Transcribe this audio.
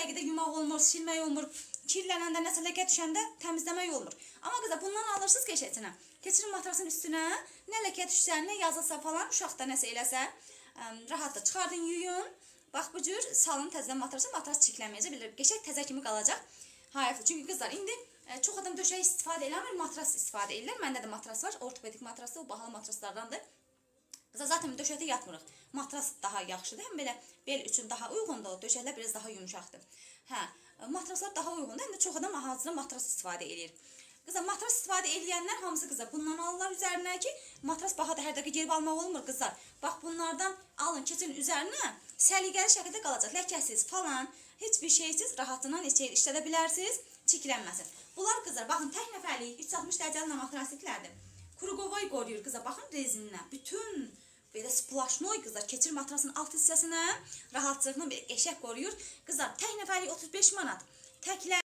dəqiqədə yumaq olmur, silmək olmur. Kirlənəndə, nəsə ləkə düşəndə təmizləmək olmur. Amma qızlar, bundan alırsınız keçəcinə. Keçirin matrasın üstünə, nə ləkə düşsə, nə yazılsa falan, uşaqda nəsə eləsə, rahat da çıxardın, yuyun. Bax, bu cür salın təzədən matrası, matras çirklənməyəcək, bilir, qəşəng təzə kimi qalacaq. Hayır, çünki qızlar, indi çox adam döşəyi istifadə eləmir, matras istifadə edirlər. Məndə də matras var, ortopedik matrası, o bahalı matraslardandır. Zaten döşəkdə yatmırıq. Matras daha yaxşıdır. Həm belə bel üçün daha uyğundur. O döşəklər biraz daha yumuşaqdır. Hə, matraslar daha uyğundur. Həm də çox adam hazırda matras istifadə edir. Qızlar, matras istifadə edənlər hamısı qızlar bundan alırlar üzərinə ki, matras bahadır, hər dəqiqə gelib almaq olmur qızlar. Bax, bunlardan alın, keçin üzərinə, səliqəli şəkildə qalacaq. Ləkəsiz falan, heç bir şeysiz, rahatından işlədə bilərsiniz, çirklənməsin. Bunlar qızlar, baxın, tək nəfərlik 360 dərəcəli namatransiklərdir. Krugovoy qoruyur qızlar, baxın rezindən. Bütün belə splaşnoy qızlar keçir matrasın alt hissəsinə, rahatçılıqla belə qəşəng qoruyur. Qızlar, tək nəfərlik 35 manat. Təklər